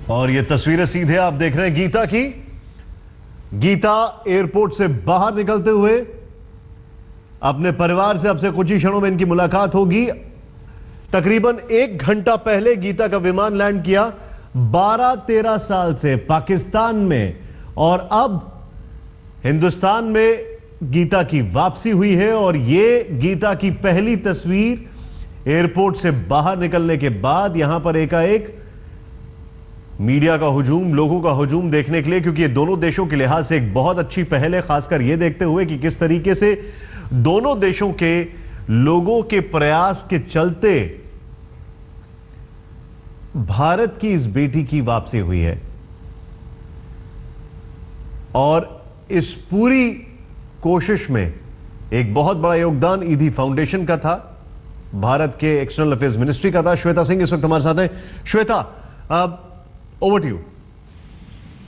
और ये तस्वीरें सीधे आप देख रहे हैं गीता की। गीता एयरपोर्ट से बाहर निकलते हुए अपने परिवार से अब से कुछ ही क्षणों में इनकी मुलाकात होगी। तकरीबन 1 घंटा पहले गीता का विमान लैंड किया 12-13 साल से पाकिस्तान में, और अब हिंदुस्तान में गीता की वापसी हुई है। और ये गीता की पहली तस्वीर एयरपोर्ट से बाहर निकलने के बाद यहां पर एकाएक मीडिया का हुजूम, लोगों का हुजूम देखने के लिए, क्योंकि ये दोनों देशों के लिहाज से एक बहुत अच्छी पहल है, खासकर ये देखते हुए कि किस तरीके से दोनों देशों के लोगों के प्रयास के चलते भारत की इस बेटी की वापसी हुई है। और इस पूरी कोशिश में एक बहुत बड़ा योगदान ईदी फाउंडेशन का था, भारत के एक्सटर्नल अफेयर्स मिनिस्ट्री का था। श्वेता सिंह इस वक्त हमारे साथ हैं। Shweta, over to you.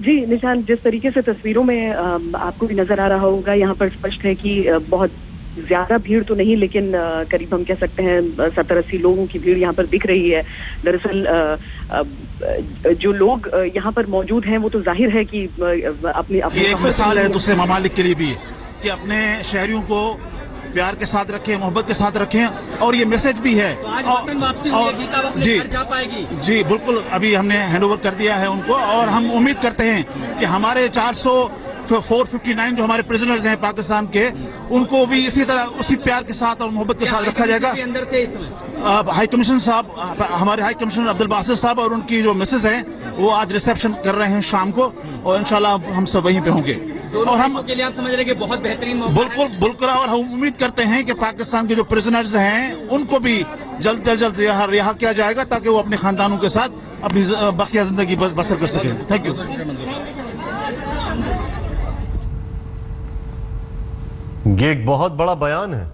जी निशान, जिस तरीके से तस्वीरों में आपको भी नजर आ रहा होगा, यहाँ पर स्पष्ट है कि बहुत ज्यादा भीड़ तो नहीं, लेकिन करीब हम कह सकते हैं 70-80 लोगों की भीड़ यहाँ पर दिख रही है। दरअसल जो लोग यहाँ पर मौजूद हैं वो तो जाहिर है कि अपनी ये एक मिसाल है दूसरे ममालिक के लिए भी कि अपने शहरियों को प्यार के साथ रखें, मोहब्बत के साथ रखें, और ये मैसेज भी है। जी बिल्कुल, अभी हमने हैंडओवर कर दिया है उनको, और हम उम्मीद करते हैं कि हमारे 459 जो हमारे प्रिजनर्स हैं पाकिस्तान के, उनको भी इसी तरह उसी प्यार के साथ और मोहब्बत के साथ रखा जाएगा। हाई कमिश्नर साहब, हमारे हाई कमिश्नर अब्दुल बासित साहब और उनकी जो मिसेस हैं, वो आज रिसेप्शन कर रहे हैं शाम को, और इंशाल्लाह हम सब वहीं पे होंगे। और हम के लिए आप समझ रहे हैं कि बहुत बेहतरीन बिल्कुल, और हम उम्मीद करते हैं कि पाकिस्तान के जो प्रिजनर्स हैं उनको भी जल्द से जल्द रिहा किया जाएगा, ताकि वो अपने खानदानों के साथ अपनी बाकी जिंदगी बसर कर सकें। Thank you. ये एक बहुत बड़ा बयान है।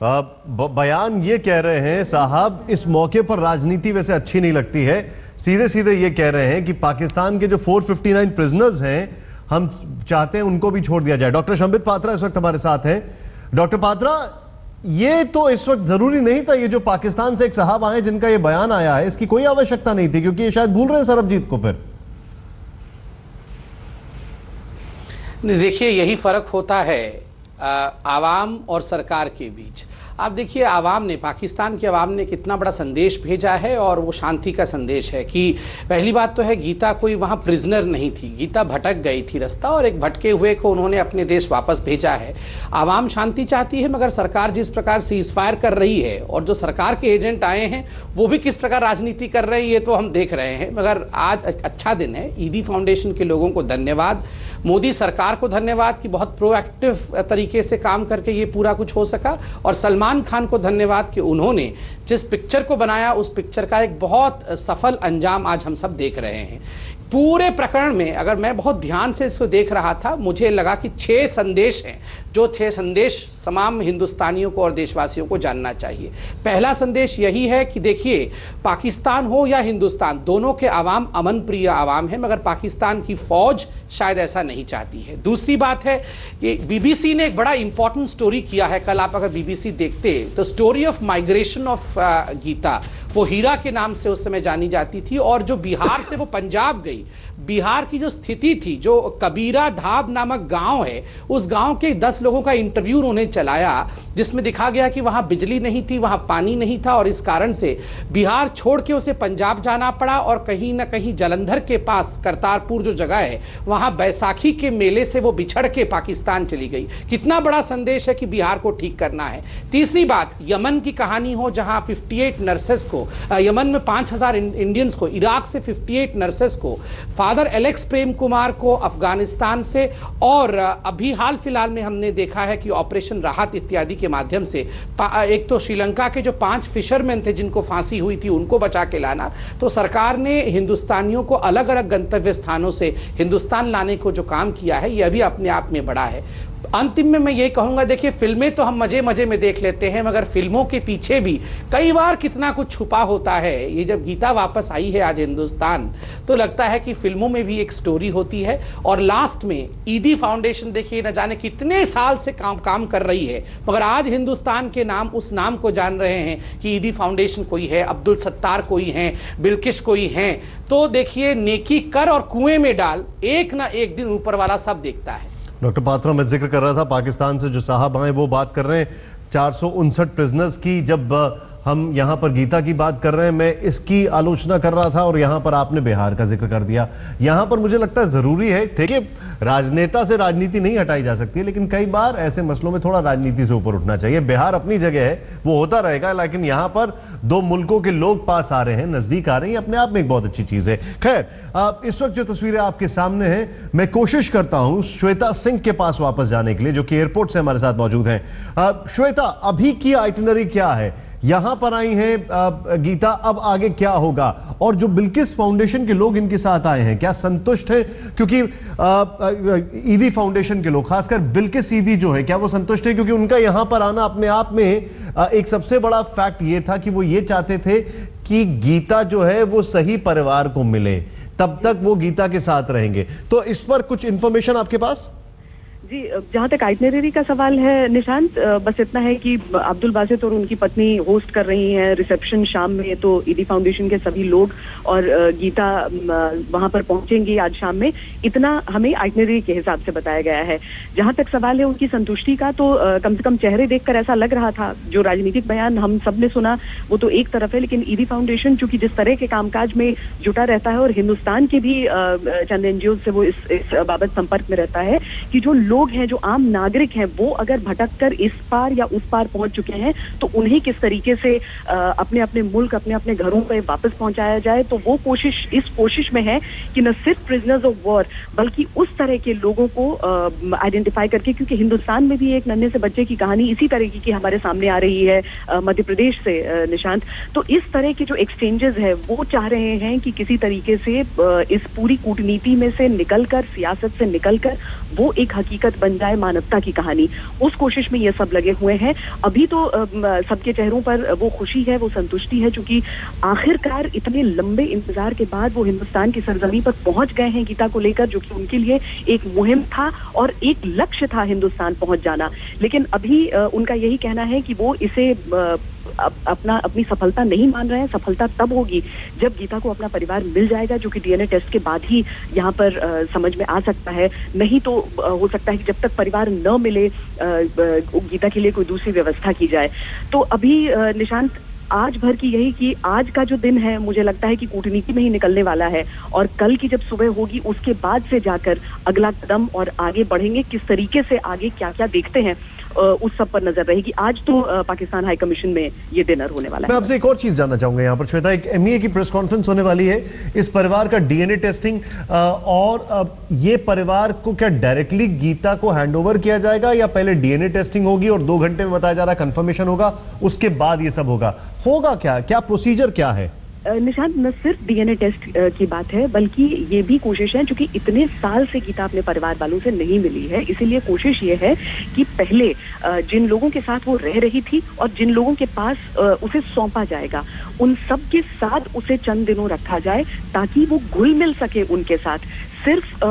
बयान ये कह रहे हैं साहब, इस मौके पर राजनीति वैसे अच्छी नहीं लगती है, सीधे सीधे ये कह रहे हैं कि पाकिस्तान के जो 459 प्रिजनर्स हैं, हम चाहते हैं उनको भी छोड़ दिया जाए। डॉक्टर शंबित पात्रा इस वक्त हमारे साथ हैं। डॉक्टर पात्रा, ये तो इस वक्त जरूरी नहीं था, ये जो पाकिस्तान से एक साहब आए जिनका ये बयान आया है, इसकी कोई आवश्यकता नहीं थी, क्योंकि ये शायद भूल रहे हैं सरबजीत को। फिर देखिए, यही फर्क होता है आवाम और सरकार के बीच। आप देखिए, आवाम ने, पाकिस्तान की आवाम ने कितना बड़ा संदेश भेजा है, और वो शांति का संदेश है कि पहली बात तो है, गीता कोई वहाँ प्रिजनर नहीं थी, गीता भटक गई थी रास्ता, और एक भटके हुए को उन्होंने अपने देश वापस भेजा है। आवाम शांति चाहती है, मगर सरकार जिस प्रकार सीज फायर कर रही है, और जो सरकार के एजेंट आए हैं वो भी किस प्रकार राजनीति कर रहे हैं, ये तो हम देख रहे हैं। मगर आज अच्छा दिन है, ईदी फाउंडेशन के लोगों को धन्यवाद, मोदी सरकार को धन्यवाद कि बहुत प्रोएक्टिव तरीके से काम करके ये पूरा कुछ हो सका, और सलमान खान को धन्यवाद कि उन्होंने जिस पिक्चर को बनाया उस पिक्चर का एक बहुत सफल अंजाम आज हम सब देख रहे हैं। पूरे प्रकरण में अगर मैं बहुत ध्यान से इसको देख रहा था, मुझे लगा कि 6 संदेश हैं, जो 6 संदेश तमाम हिंदुस्तानियों को और देशवासियों को जानना चाहिए। पहला संदेश यही है कि देखिए, पाकिस्तान हो या हिंदुस्तान, दोनों के आवाम अमन प्रिय आवाम है, मगर पाकिस्तान की फौज शायद ऐसा नहीं चाहती है। दूसरी बात है कि बीबीसी ने एक बड़ा इंपॉर्टेंट स्टोरी किया है, कल आप अगर बीबीसी देखते तो story of migration of Gita, वो हीरा के नाम से उस समय जानी जाती थी, और जो बिहार से वो पंजाब गई, बिहार की जो स्थिति थी, जो कबीरा ढाब नामक गांव है, उस गांव के 10 लोगों का इंटरव्यू उन्होंने चलाया, जिसमें दिखा गया कि वहां बिजली नहीं थी, वहां पानी नहीं था, और इस कारण से बिहार छोड़ के उसे पंजाब जाना पड़ा, और कहीं ना कहीं जालंधर के पास करतारपुर जो जगह है, वहां बैसाखी के मेले से वो बिछड़ के पाकिस्तान चली गई। कितना बड़ा संदेश है कि बिहार को ठीक करना है। तीसरी बात, यमन की कहानी हो, जहां 58 नर्सेस को, यमन में 5000 इंडियंस को, इराक से 58 नर्सेस को, फादर एलेक्स प्रेम कुमार को अफगानिस्तान से, और अभी हाल फिलहाल में हमने देखा है कि ऑपरेशन राहत इत्यादि के माध्यम से एक तो श्रीलंका के जो 5 फिशरमैन थे जिनको फांसी हुई थी, उनको बचा के लाना। तो सरकार ने हिंदुस्तानियों को अलग अलग गंतव्य स्थानों से हिंदुस्तान लाने को जो काम किया है, यह भी अपने आप में बड़ा है। अंतिम में मैं ये कहूंगा, देखिए फिल्में तो हम मजे मजे में देख लेते हैं, मगर फिल्मों के पीछे भी कई बार कितना कुछ छुपा होता है। ये जब गीता वापस आई है आज हिंदुस्तान, तो लगता है कि फिल्मों में भी एक स्टोरी होती है। और लास्ट में ईडी फाउंडेशन देखिए न जाने कितने साल से काम कर रही है, मगर आज हिंदुस्तान के नाम उस नाम को जान रहे हैं कि ईडी फाउंडेशन कोई है, अब्दुल सत्तार कोई है, बिल्किश कोई है। तो देखिए नेकी कर और कुएं में डाल, एक ना एक दिन ऊपर वाला सब देखता है। डॉक्टर पात्रा, मैं जिक्र कर रहा था पाकिस्तान से जो साहब आए वो बात कर रहे हैं 459 प्रिजनर्स की। जब हम यहां पर गीता की बात कर रहे हैं, मैं इसकी आलोचना कर रहा था और यहां पर आपने बिहार का जिक्र कर दिया। यहां पर मुझे लगता है जरूरी है, देखिए राजनेता से राजनीति नहीं हटाई जा सकती, लेकिन कई बार ऐसे मसलों में थोड़ा राजनीति से ऊपर उठना चाहिए। बिहार अपनी जगह है, वो होता रहेगा, लेकिन यहां पर दो मुल्कों के लोग पास आ रहे हैं, नजदीक आ रहे हैं, ये अपने आप में एक बहुत अच्छी चीज है। खैर, इस वक्त जो तस्वीरें आपके सामने हैं, मैं कोशिश करता हूं श्वेता सिंह के पास वापस जाने के लिए, जो कि एयरपोर्ट से हमारे साथ मौजूद हैं। श्वेता, अभी की आइटिनरी क्या है? यहां पर आई हैं गीता, अब आगे क्या होगा? और जो बिल्किस फाउंडेशन के लोग इनके साथ आए हैं, क्या संतुष्ट हैं? क्योंकि ईदी फाउंडेशन के लोग, खासकर बिल्किस ईदी जो है, क्या वो संतुष्ट है? क्योंकि उनका यहां पर आना अपने आप में एक सबसे बड़ा फैक्ट ये था कि वो ये चाहते थे कि गीता जो है वो सही परिवार को मिले, तब तक वो गीता के साथ रहेंगे। तो इस पर कुछ इंफॉर्मेशन आपके पास? जी, जहाँ तक आइटनरी का सवाल है निशांत, बस इतना है कि अब्दुल बासित और उनकी पत्नी होस्ट कर रही हैं रिसेप्शन शाम में, तो ईदी फाउंडेशन के सभी लोग और गीता वहां पर पहुंचेंगी आज शाम में। इतना हमें आइटनरी के हिसाब से बताया गया है। जहां तक सवाल है उनकी संतुष्टि का, तो कम से कम चेहरे देखकर ऐसा लग रहा था। जो राजनीतिक बयान हम सब ने सुना वो तो एक तरफ है, लेकिन ईदी फाउंडेशन चूंकि जिस तरह के कामकाज में जुटा रहता है और हिंदुस्तान के भी चंद एनजीओ से वो इस बाबत संपर्क में रहता है कि जो लोग हैं, जो आम नागरिक हैं, वो अगर भटक कर इस पार या उस पार पहुंच चुके हैं तो उन्हें किस तरीके से अपने अपने मुल्क, अपने अपने घरों पे वापस पहुंचाया जाए। तो वो इस कोशिश में है कि न सिर्फ प्रिजनर्स ऑफ वॉर बल्कि उस तरह के लोगों को आइडेंटिफाई करके, क्योंकि हिंदुस्तान में भी एक नन्हे से बच्चे की कहानी इसी तरह की हमारे सामने आ रही है मध्य प्रदेश से निशांत। तो इस तरह के जो एक्सचेंजेस है वो चाह रहे हैं कि किसी तरीके से इस पूरी कूटनीति में से निकलकर, सियासत से निकलकर वो एक हकीकत बन जाए, मानवता की कहानी। उस कोशिश में ये सब लगे हुए हैं। अभी तो सबके चेहरों पर वो खुशी है, वो संतुष्टि है, क्योंकि आखिरकार इतने लंबे इंतजार के बाद वो हिंदुस्तान की सरजमी पर पहुंच गए हैं गीता को लेकर, जो कि उनके लिए एक मुहिम था और एक लक्ष्य था हिंदुस्तान पहुंच जाना। लेकिन अभी उनका यही कहना है कि वो इसे अपनी सफलता नहीं मान रहे हैं। सफलता तब होगी जब गीता को अपना परिवार मिल जाएगा, जो कि डीएनए टेस्ट के बाद ही यहाँ पर समझ में आ सकता है। नहीं तो हो सकता है कि जब तक परिवार न मिले गीता के लिए कोई दूसरी व्यवस्था की जाए। तो अभी निशांत, आज भर की यही कि आज का जो दिन है मुझे लगता है कि कूटनीति में ही निकलने वाला है, और कल की जब सुबह होगी उसके बाद से जाकर अगला कदम और आगे बढ़ेंगे। किस तरीके से आगे क्या क्या देखते हैं उस सब पर नजर रहेगी। आज तो पाकिस्तान हाई कमीशन में ये डिनर होने वाला है। मैं आपसे एक और चीज जानना चाहूंगा यहाँ पर श्वेता, एक एमईए की प्रेस कॉन्फ्रेंस होने वाली है, इस परिवार का डीएनए टेस्टिंग, और ये परिवार को क्या डायरेक्टली गीता को हैंडओवर किया जाएगा या पहले डीएनए टेस्टिंग होगी और 2 घंटे में बताया जा रहा है कंफर्मेशन होगा, उसके बाद ये सब होगा क्या प्रोसीजर क्या है? निशांत, न सिर्फ डीएनए टेस्ट की बात है, बल्कि ये भी कोशिश है, क्योंकि इतने साल से गीता अपने परिवार वालों से नहीं मिली है, इसीलिए कोशिश ये है कि पहले जिन लोगों के साथ वो रह रही थी और जिन लोगों के पास उसे सौंपा जाएगा, उन सब के साथ उसे चंद दिनों रखा जाए ताकि वो घुल मिल सके उनके साथ। सिर्फ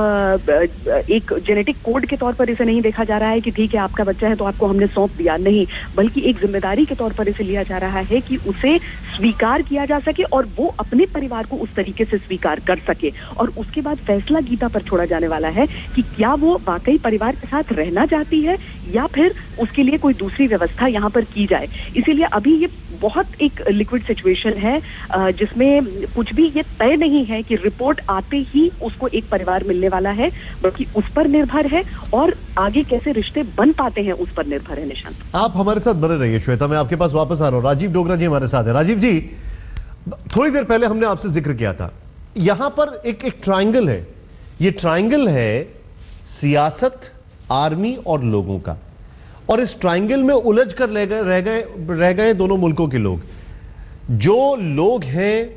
एक जेनेटिक कोड के तौर पर इसे नहीं देखा जा रहा है कि ठीक है आपका बच्चा है तो आपको हमने सौंप दिया, नहीं, बल्कि एक जिम्मेदारी के तौर पर इसे लिया जा रहा है कि उसे स्वीकार किया जा सके और वो अपने परिवार को उस तरीके से स्वीकार कर सके। और उसके बाद फैसला गीता पर छोड़ा जाने वाला है कि क्या वो वाकई परिवार के साथ रहना चाहती है या फिर उसके लिए कोई दूसरी व्यवस्था यहाँ पर की जाए। इसीलिए अभी ये बहुत एक लिक्विड सिचुएशन है जिसमें कुछ भी ये तय नहीं है कि रिपोर्ट आते ही उसको एक परिवार मिलने वाला है, बल्कि उस पर निर्भर है और आगे कैसे रिश्ते बन पाते हैं उस पर निर्भर है। निशांत, आप हमारे साथ बने रहिए। श्वेता, मैं आपके पास वापस आ रहा हूं। राजीव डोगरा जी हमारे साथ है। राजीव जी, थोड़ी देर पहले हमने आपसे जिक्र किया था, यहां पर एक ट्रायंगल है। ये ट्रायंगल है सियासत, आर्मी और लोगों का, और इस ट्रायंगल में उलझ कर रह गए दोनों मुल्कों के लोग। जो लोग हैं,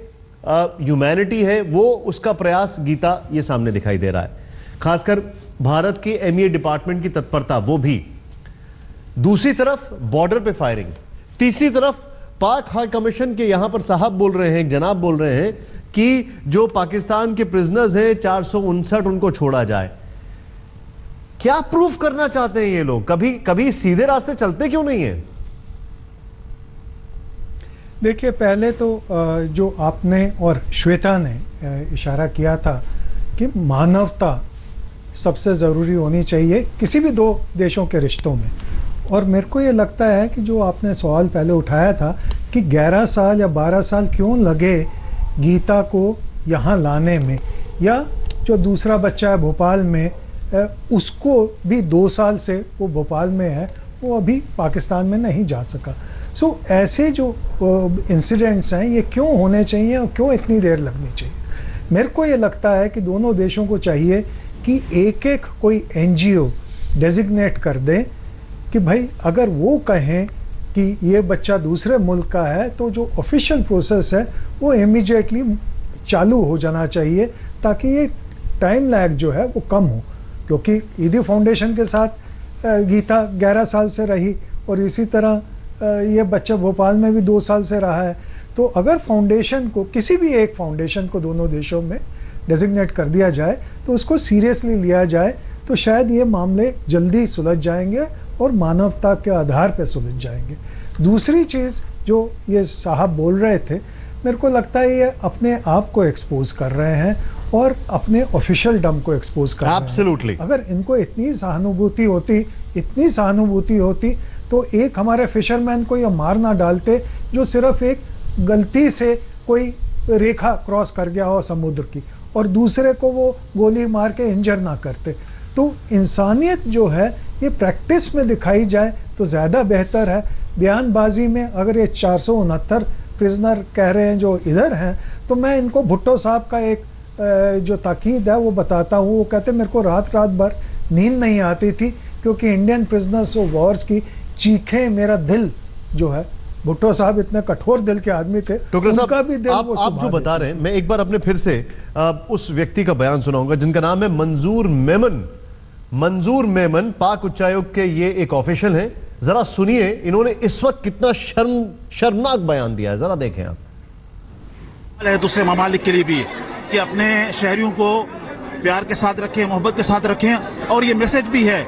ह्यूमैनिटी है, वो उसका प्रयास गीता ये सामने दिखाई दे रहा है। खासकर भारत की एमईए डिपार्टमेंट की तत्परता, वो भी। दूसरी तरफ बॉर्डर पे फायरिंग, तीसरी तरफ पाक हाई कमीशन के यहां पर साहब बोल रहे हैं, एक जनाब बोल रहे हैं कि जो पाकिस्तान के प्रिजनर्स हैं 459 उनको छोड़ा जाए। क्या प्रूफ करना चाहते हैं ये लोग? कभी कभी सीधे रास्ते चलते क्यों नहीं है? देखिए, पहले तो जो आपने और श्वेता ने इशारा किया था कि मानवता सबसे ज़रूरी होनी चाहिए किसी भी दो देशों के रिश्तों में। और मेरे को ये लगता है कि जो आपने सवाल पहले उठाया था कि 11 साल या 12 साल क्यों लगे गीता को यहाँ लाने में, या जो दूसरा बच्चा है भोपाल में, उसको भी 2 साल से वो भोपाल में है, वो अभी पाकिस्तान में नहीं जा सका। सो ऐसे जो इंसिडेंट्स हैं ये क्यों होने चाहिए और क्यों इतनी देर लगनी चाहिए? मेरे को ये लगता है कि दोनों देशों को चाहिए कि एक एक कोई एनजीओ डेजिग्नेट कर दे कि भाई अगर वो कहें कि ये बच्चा दूसरे मुल्क का है तो जो ऑफिशियल प्रोसेस है वो इमीडिएटली चालू हो जाना चाहिए, ताकि ये टाइम लैग जो है वो कम हो। क्योंकि ईदी फाउंडेशन के साथ गीता 11 साल से रही और इसी तरह ये बच्चा भोपाल में भी 2 साल से रहा है। तो अगर फाउंडेशन को, किसी भी एक फाउंडेशन को दोनों देशों में डेजिग्नेट कर दिया जाए तो उसको सीरियसली लिया जाए, तो शायद ये मामले जल्दी सुलझ जाएंगे और मानवता के आधार पर सुलझ जाएंगे। दूसरी चीज़ जो ये साहब बोल रहे थे, मेरे को लगता है ये अपने आप को एक्सपोज कर रहे हैं और अपने ऑफिशियल डम को एक्सपोज कर रहे हैं। Absolutely. अगर इनको इतनी सहानुभूति होती तो एक हमारे फिशरमैन को ये मार ना डालते जो सिर्फ एक गलती से कोई रेखा क्रॉस कर गया हो समुद्र की, और दूसरे को वो गोली मार के इंजर ना करते। तो इंसानियत जो है ये प्रैक्टिस में दिखाई जाए तो ज़्यादा बेहतर है। बयानबाजी में अगर ये 469 प्रिजनर कह रहे हैं जो इधर हैं, तो मैं इनको भुट्टो साहब का एक जो ताकीद है वो बताता हूँ। वो कहते मेरे को रात भर नींद नहीं आती थी क्योंकि इंडियन प्रिजनर्स ऑफ वॉर्स की चीखें मेरा दिल जो है, भुट्टो साहब इतने कठोर दिल के आदमी थे, उनका भी दिल आप जो बता रहे हैं, मैं एक बार अपने फिर से उस व्यक्ति का बयान सुनाऊंगा जिनका नाम है मंजूर मेमन। मंजूर मेमन पाक उच्चायुक्त के ये एक ऑफिशियल हैं। जरा सुनिए इन्होंने इस वक्त कितना शर्मनाक बयान दिया है, जरा देखें आप। दूसरे ममालिक के लिए भी कि अपने शहरियों को प्यार के साथ रखें, मोहब्बत के साथ रखें, और ये मैसेज भी है।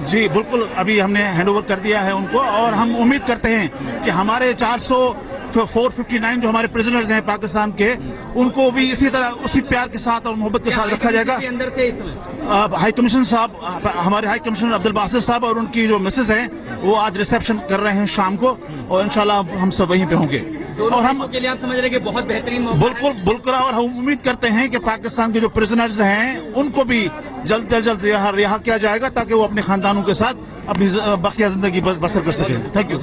जी बिल्कुल, अभी हमने हैंडओवर कर दिया है उनको, और हम उम्मीद करते हैं कि हमारे 459 जो हमारे प्रिजनर्स हैं पाकिस्तान के, उनको भी इसी तरह उसी प्यार के साथ और मोहब्बत के साथ रखा जाएगा। हाई कमिश्नर साहब, हमारे हाई कमिश्नर अब्दुल बासित साहब और उनकी जो मिसेज हैं वो आज रिसेप्शन कर रहे हैं शाम को, और इंशाल्लाह हम सब वहीं पे होंगे। और हम के लिए आप समझ रहे हैं कि बहुत बेहतरीन बिल्कुल, और हम उम्मीद करते हैं कि पाकिस्तान के जो प्रिजनर्स हैं उनको भी जल्द से जल्द रिहा किया जाएगा ताकि वो अपने खानदानों के साथ अपनी बाकिया जिंदगी बसर कर सकें। Thank you.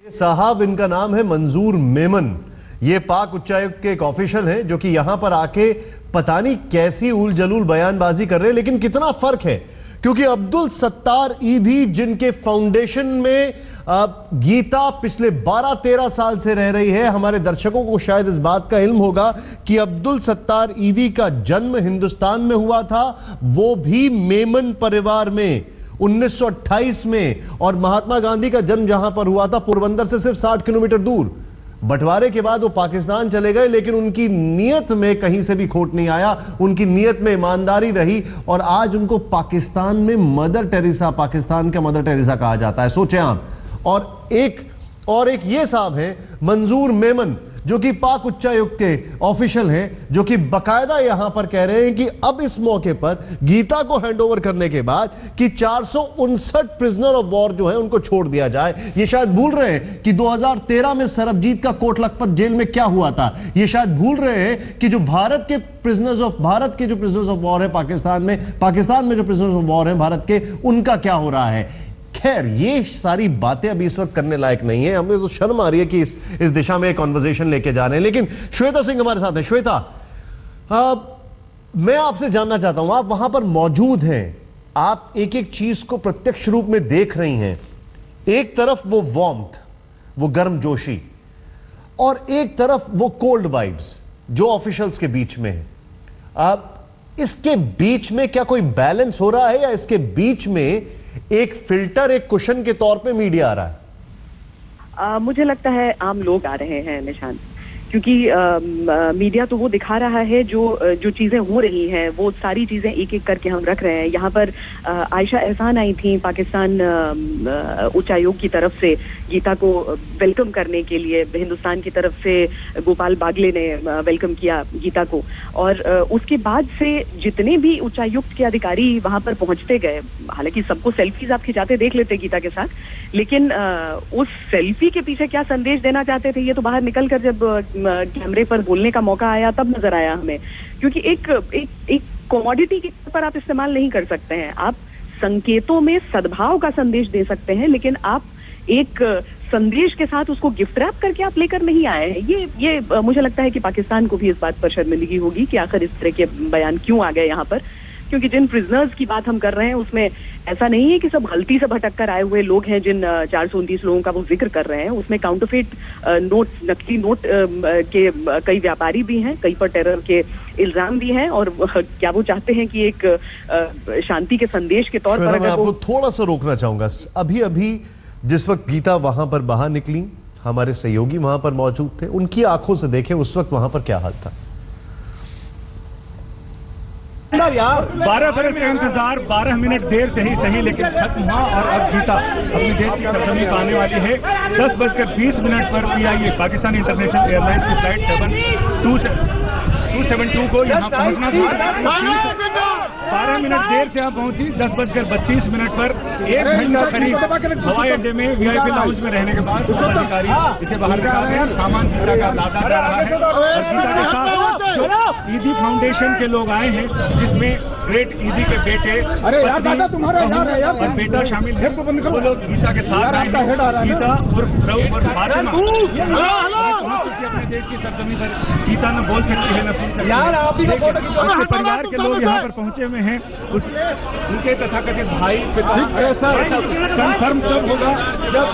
साहब, इनका नाम है मंजूर मेमन। ये पाक उच्चायुक्त के एक ऑफिशियल हैं जो कि यहां पर आके पता नहीं कैसी उल जलूल बयानबाजी कर रहे हैं। लेकिन कितना फर्क है, क्योंकि अब्दुल सत्तार ईदी जिनके फाउंडेशन में गीता पिछले 12-13 साल से रह रही है, हमारे दर्शकों को शायद इस बात का इल्म होगा कि अब्दुल सत्तार ईदी का जन्म हिंदुस्तान में हुआ था, वो भी मेमन परिवार में 1928 में, और महात्मा गांधी का जन्म जहां पर हुआ था पोरबंदर से सिर्फ 60 किलोमीटर दूर। बंटवारे के बाद वो पाकिस्तान चले गए, लेकिन उनकी नीयत में कहीं से भी खोट नहीं आया, उनकी नीयत में ईमानदारी रही, और आज उनको पाकिस्तान में मदर टेरेसा, पाकिस्तान का मदर टेरेसा कहा जाता है, सोचें आप। और एक ये साहब हैं मंजूर मेमन जो कि पाक उच्चायुक्त के ऑफिशियल हैं, जो कि बकायदा यहां पर कह रहे हैं कि अब इस मौके पर गीता को हैंडओवर करने के बाद कि 459 प्रिजनर ऑफ वॉर जो है उनको छोड़ दिया जाए। ये शायद भूल रहे हैं कि 2013 में सरबजीत का कोट लखपत जेल में क्या हुआ था। ये शायद भूल रहे हैं कि जो भारत के जो प्रिजनर्स ऑफ वॉर है पाकिस्तान में जो प्रिजनर्स ऑफ वॉर है भारत के, उनका क्या हो रहा है। खैर, ये सारी बातें अभी इस वक्त करने लायक नहीं है। हमें तो शर्म आ रही है कि इस दिशा में एक कॉन्वर्सेशन लेके जा रहे हैं। लेकिन श्वेता सिंह हमारे साथ है। श्वेता, मैं आपसे जानना चाहता हूं, आप वहां पर मौजूद हैं, आप एक एक चीज को प्रत्यक्ष रूप में देख रही हैं। एक तरफ वो वार्मथ, वो गर्मजोशी, और एक तरफ वो कोल्ड वाइब्स जो ऑफिशियल्स के बीच में है। इसके बीच में क्या कोई बैलेंस हो रहा है या इसके बीच में एक फिल्टर, एक कुशन के तौर पे मीडिया आ रहा है? मुझे लगता है आम लोग आ रहे हैं निशान, क्योंकि मीडिया तो वो दिखा रहा है जो चीजें हो रही हैं, वो सारी चीजें एक एक करके हम रख रहे हैं। यहाँ पर आयशा एहसान आई थी पाकिस्तान उच्चायोग की तरफ से गीता को वेलकम करने के लिए, हिंदुस्तान की तरफ से गोपाल बागले ने वेलकम किया गीता को, और उसके बाद से जितने भी उच्चायुक्त के अधिकारी वहां पर पहुंचते गए, हालांकि सबको सेल्फीज आप खिंचाते देख लेते गीता के साथ, लेकिन उस सेल्फी के पीछे क्या संदेश देना चाहते थे ये तो बाहर निकल कर जब कैमरे पर बोलने का मौका आया तब नजर आया हमें। क्योंकि एक कमोडिटी के तौर पर आप इस्तेमाल नहीं कर सकते हैं, आप संकेतों में सद्भाव का संदेश दे सकते हैं, लेकिन आप एक संदेश के साथ उसको गिफ्ट रैप करके आप लेकर नहीं आए हैं। ये मुझे लगता है कि पाकिस्तान को भी इस बात पर शर्मिंदगी होगी कि आखिर इस तरह के बयान क्यों आ गए यहाँ पर, क्योंकि जिन प्रिजनर्स की बात हम कर रहे हैं उसमें ऐसा नहीं है कि सब गलती से भटक कर आए हुए लोग हैं। जिन 429 लोगों का वो जिक्र कर रहे हैं उसमें काउंटरफेट नोट, नकली नोट के कई व्यापारी भी हैं, कई पर टेरर के इल्जाम भी हैं, और क्या वो चाहते हैं कि एक शांति के संदेश के तौर पर। मैं आपको थोड़ा सा रोकना चाहूंगा। अभी जिस वक्त गीता वहां पर बाहर निकली, हमारे सहयोगी वहां पर मौजूद थे, उनकी आंखों से देखें उस वक्त वहां पर क्या हाल था। 12 बरस का इंतजार 12 मिनट देर से ही सही लेकिन खत्म हुआ, और अब गीता अपने देश की सरजमी पर आने वाली है। 10:20 पर PIA पाकिस्तान इंटरनेशनल एयरलाइंस की फ्लाइट 272 को यहाँ पहुँचना था। 12 मिनट देर से यहाँ पहुंची। 10:32 पर 1 घंटा करीब हवाई अड्डे में VIP लाउंज में रहने के बाद अधिकारी इसे बाहर निकाल रहे हैं। सामान गीता का लादा जा रहा है, और गीता के साथ जो ईदी फाउंडेशन के लोग आए हैं, जिसमें ग्रेट ईदी के बेटे और बेटा शामिल है, वो लोग गीता के साथ आए हैं। गीता और फातिमा अपने देश की सरजमी पर गीता न बोल सकती है न सुन सकती है। उसके परिवार के लोग यहाँ पर पहुंचे हुए हैं। उनके तथाकथित भाई कंफर्म तब होगा जब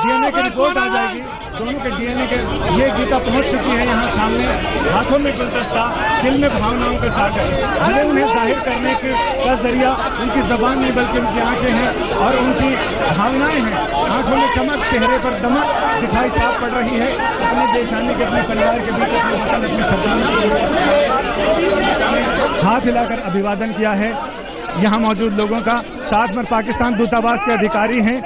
DNA की रिपोर्ट आ जाएगी। दोनों के DNA के ये गीता पहुंच चुकी है यहाँ सामने। हाथों में गुलदस्ता, दिल में भावनाओं के साथ है, जिन्हें उन्हें जाहिर करने का जरिया उनकी जबान नहीं बल्कि उनकी आंखें हैं और उनकी भावनाएं हैं। आंखों में चमक, चेहरे पर दमक दिखाई साफ पड़ रही है। अपने देश आने के, अपने परिवार के बीच अपने हाथ हिलाकर अभिवादन किया है यहाँ मौजूद लोगों का। साथ में पाकिस्तान दूतावास के अधिकारी हैं,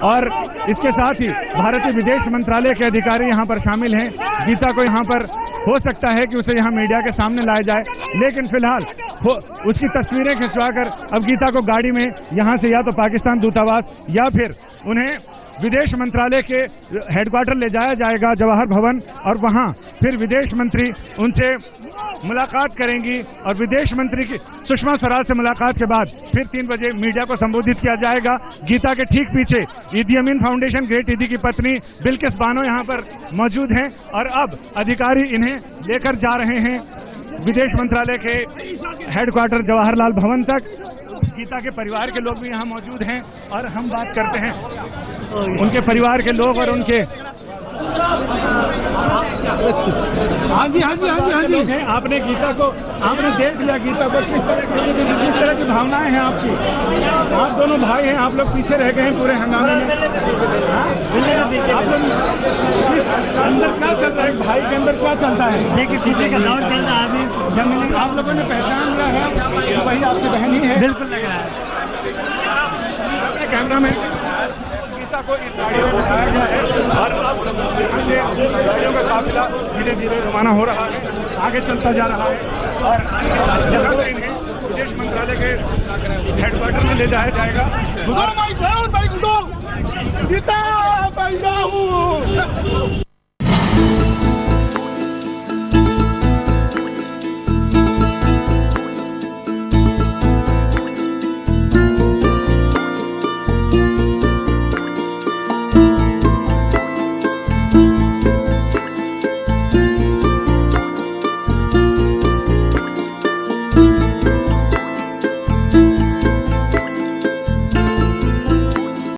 और इसके साथ ही भारतीय विदेश मंत्रालय के अधिकारी यहाँ पर शामिल हैं। गीता को यहाँ पर हो सकता है कि उसे यहाँ मीडिया के सामने लाया जाए, लेकिन फिलहाल उसकी तस्वीरें खिंचवाकर अब गीता को गाड़ी में यहाँ से या तो पाकिस्तान दूतावास या फिर उन्हें विदेश मंत्रालय के हेडक्वार्टर ले जाया जाएगा, जवाहर भवन, और वहाँ फिर विदेश मंत्री उनसे मुलाकात करेंगी। और विदेश मंत्री की सुषमा स्वराज से मुलाकात के बाद फिर 3 बजे मीडिया को संबोधित किया जाएगा। गीता के ठीक पीछे ईदी अमीन फाउंडेशन ग्रेट ईदी की पत्नी बिल्किस बानो यहाँ पर मौजूद हैं, और अब अधिकारी इन्हें लेकर जा रहे हैं विदेश मंत्रालय के हेडक्वार्टर जवाहरलाल भवन तक। गीता के परिवार के लोग भी यहाँ मौजूद हैं, और हम बात करते हैं उनके परिवार के लोग और उनके हाँ जी आपने गीता को, आपने देख लिया गीता को, किस तरह की भावनाएं हैं आपकी। आप दोनों भाई हैं, आप लोग पीछे रह गए हैं पूरे हंगामे में। आप लोग अंदर क्या चलता है, भाई के अंदर क्या चलता है? देखिए पीछे का दौर चल रहा है। आप लोगों ने पहचान लिया है वही आपकी बहन ही है? बिल्कुल लग रहा है। कैमरा में को इस गाड़ियों में बिठाया गया है, और अब गाड़ियों का काफिला धीरे धीरे रवाना हो रहा है, आगे चलता जा रहा है, और जहाँ पर इन्हें विदेश मंत्रालय के हेडक्वार्टर में ले जाया जाएगा। गीता